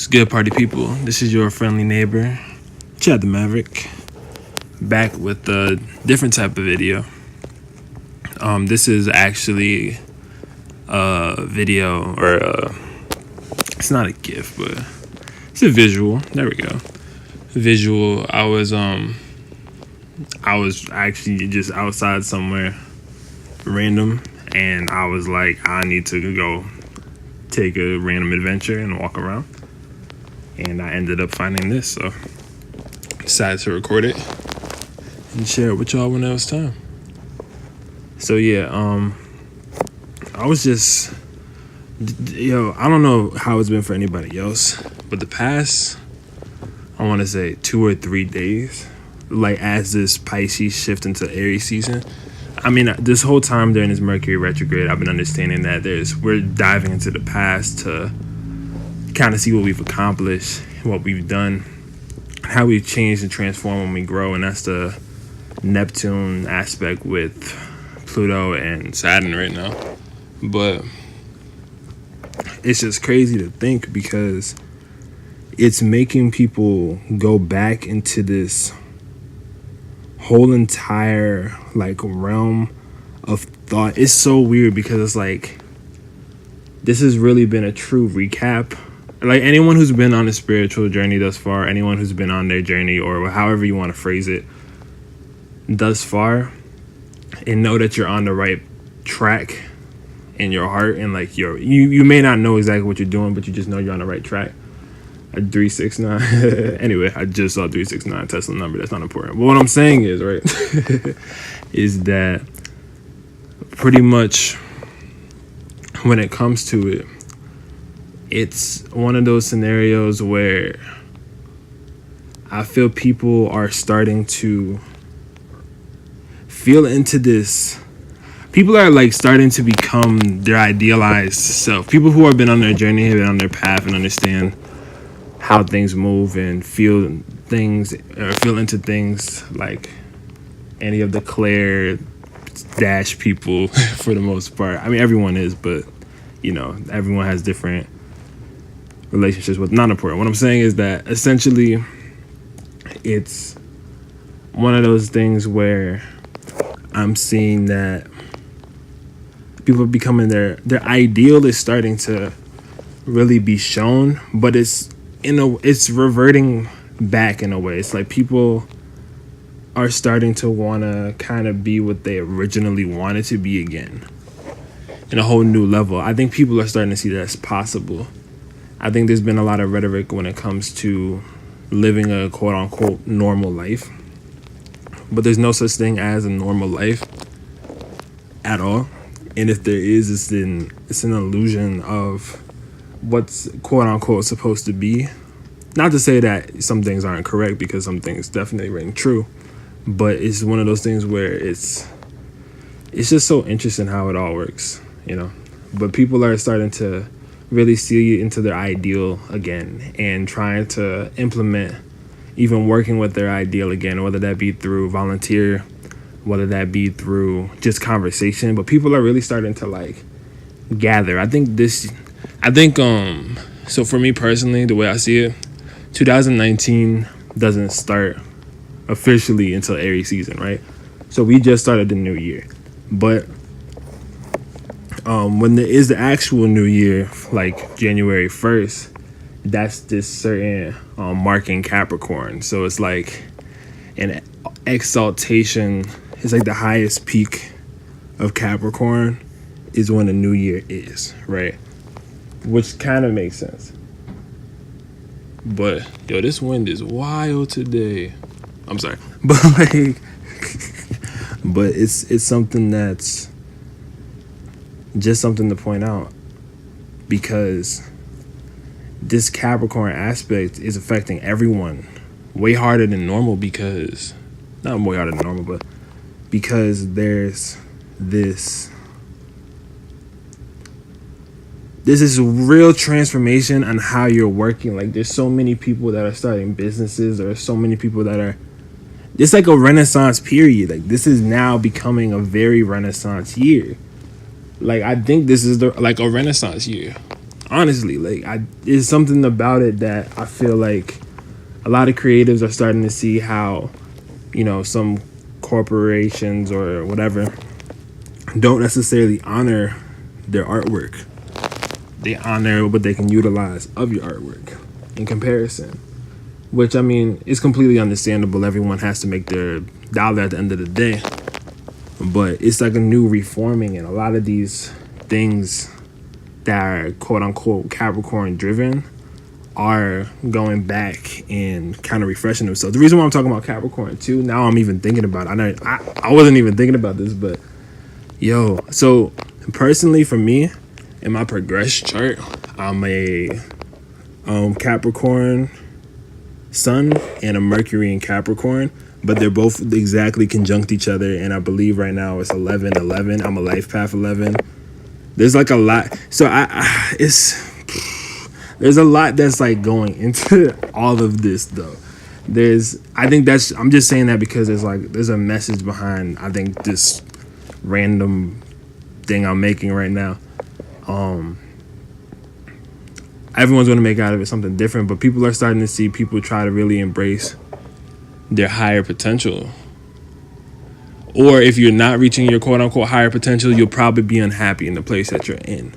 It's good, party people. This is your friendly neighbor, Chad the Maverick, back with a different type of video. This is actually a video, it's not a GIF, but it's a visual. There we go. Visual. I was actually just outside somewhere random, and I was like, I need to go take a random adventure and walk around. And I ended up finding this, so decided to record it and share it with y'all when it was time. So yeah, I was just, I don't know how it's been for anybody else, but the past, I want to say 2 or 3 days, like as this Pisces shift into Aries season, I mean, this whole time during this Mercury retrograde, I've been understanding that we're diving into the past to kind of see what we've accomplished, what we've done, how we've changed and transformed when we grow, and that's the Neptune aspect with Pluto and Saturn right now. But it's just crazy to think because it's making people go back into this whole entire realm of thought. It's so weird because it's like this has really been a true recap. Like anyone who's been on a spiritual journey thus far, anyone who's been on their journey, or however you want to phrase it, thus far, and know that you're on the right track in your heart, and like you may not know exactly what you're doing, but you just know you're on the right track. A 369. Anyway, I just saw 369 Tesla number. That's not important. But what I'm saying is, right, is that pretty much when it comes to it, it's one of those scenarios where I feel people are starting to feel into this. People are like starting to become their idealized self. People who have been on their journey, have been on their path, and understand how things move and feel things, or feel into things, like any of the Claire dash people for the most part. I mean, everyone is, but everyone has different relationships with. Not important. What I'm saying is that essentially it's one of those things where I'm seeing that people are becoming their ideal is starting to really be shown, but it's reverting back in a way. It's like people are starting to want to kind of be what they originally wanted to be again in a whole new level. I think people are starting to see that's possible. I think there's been a lot of rhetoric when it comes to living a quote-unquote normal life, but there's no such thing as a normal life at all. And if there is, it's an illusion of what's quote-unquote supposed to be. Not to say that some things aren't correct, because some things definitely ring true, but it's one of those things where it's just so interesting how it all works, But people are starting to really see into their ideal again and trying to implement, even working with their ideal again, whether that be through volunteer, whether that be through just conversation. But people are really starting to gather. So for me personally, the way I see it, 2019 doesn't start officially until Aries season, right? So we just started the new year. But when there is the actual new year, like January 1st, that's this certain marking Capricorn. So it's like an exaltation. It's like the highest peak of Capricorn is when the new year is, right? Which kind of makes sense. But this wind is wild today. I'm sorry. But but it's something that's just something to point out, because this Capricorn aspect is affecting everyone way harder than normal, because not way harder than normal, but because there's this is real transformation on how you're working. Like, there's so many people that are starting businesses. There are so many people that are, it's like a renaissance period. Like, this is now becoming a very renaissance year. Like, I think this is a renaissance year. Honestly, like there's something about it that I feel like a lot of creatives are starting to see how, some corporations or whatever don't necessarily honor their artwork. They honor what they can utilize of your artwork in comparison, which I mean is completely understandable. Everyone has to make their dollar at the end of the day, but it's like a new reforming, and a lot of these things that are quote unquote Capricorn driven are going back and kind of refreshing themselves. The reason why I'm talking about Capricorn too, now I'm even thinking about it. I wasn't even thinking about this, but so personally for me, in my progress chart, I'm a Capricorn Sun and a Mercury in Capricorn, but they're both exactly conjunct each other, and I believe right now it's 11-11. I'm a life path 11. There's like a lot, so there's a lot that's like going into all of this though. I'm just saying that because there's a message behind, I think, this random thing I'm making right now. Everyone's going to make out of it something different, but people are starting to see people try to really embrace their higher potential. Or if you're not reaching your quote unquote higher potential, you'll probably be unhappy in the place that you're in.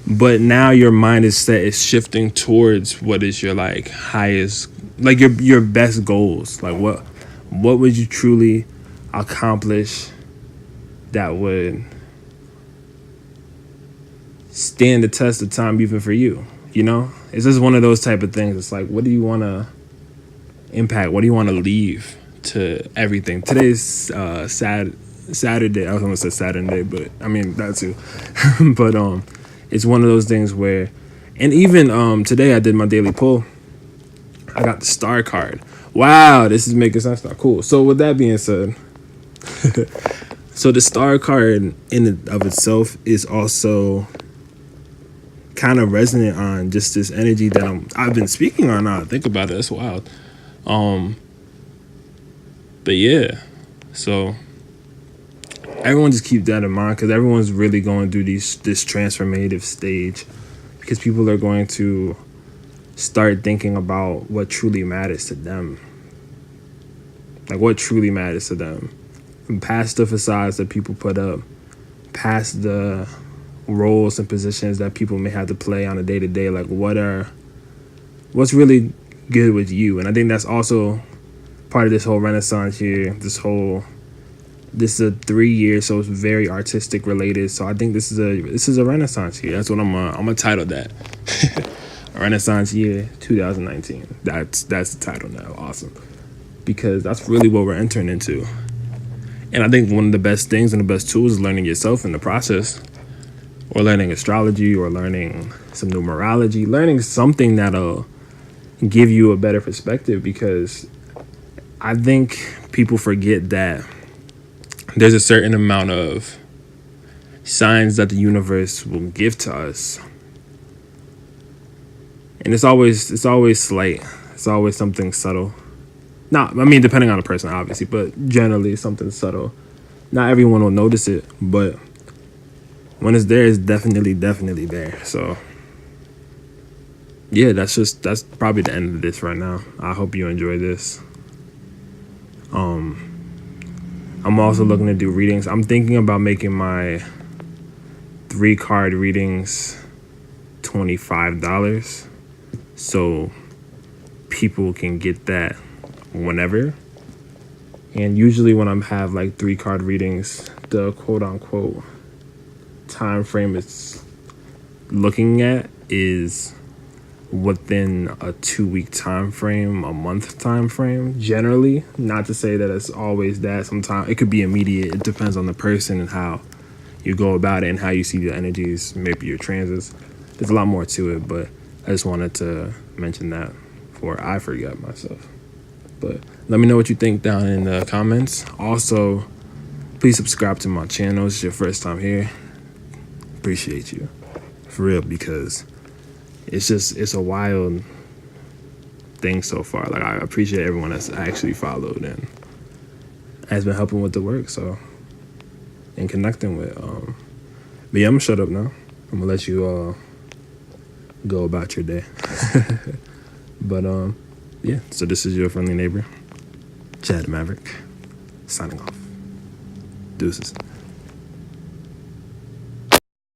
But now your mind is shifting towards what is your like highest, like your best goals. Like what would you truly accomplish that would stand the test of time even for you? It's just one of those type of things. It's like, what do you want to impact? What do you want to leave to everything? Today's Saturday. I was going to say Saturday, but I mean that too. But it's one of those things where, and even today I did my daily pull. I got the star card. Wow, this is making sense now. Cool. So with that being said, so the star card in and of itself is also kind of resonant on just this energy that I've been speaking on now. Think about it. That's wild. But yeah, so everyone just keep that in mind, because everyone's really going through this transformative stage, because people are going to start thinking about what truly matters to them. Like what truly matters to them. From past the facades that people put up, past the roles and positions that people may have to play on a day-to-day, like what's really good with you. And I think that's also part of this whole renaissance here. This is a 3 year, so it's very artistic related. So I think this is a renaissance year. That's what I'm gonna title that. A renaissance year 2019. That's the title now. Awesome. Because that's really what we're entering into. And I think one of the best things and the best tools is learning yourself in the process, or learning astrology, or learning some numerology, learning something that'll give you a better perspective, because I think people forget that there's a certain amount of signs that the universe will give to us. And it's always slight. It's always something subtle. Not, I mean, depending on the person, obviously, but generally something subtle. Not everyone will notice it, but when it's there, it's definitely there. So yeah, that's probably the end of this right now. I hope you enjoy this. I'm also looking to do readings. I'm thinking about making my 3-card readings $25, so people can get that whenever. And usually when I have like 3-card readings, the quote unquote time frame it's looking at is within a 2-week time frame, a month time frame, generally. Not to say that it's always that. Sometimes it could be immediate. It depends on the person and how you go about it and how you see the energies, maybe your transits. There's a lot more to it, but I just wanted to mention that before I forget myself. But let me know what you think down in the comments. Also, please subscribe to my channel. It's your first time here. Appreciate you. For real, because it's a wild thing so far. Like, I appreciate everyone that's actually followed and has been helping with the work, so, and connecting with. But yeah, I'm gonna shut up now. I'm gonna let you go about your day. But yeah, so this is your friendly neighbor, Chad Maverick, signing off. Deuces.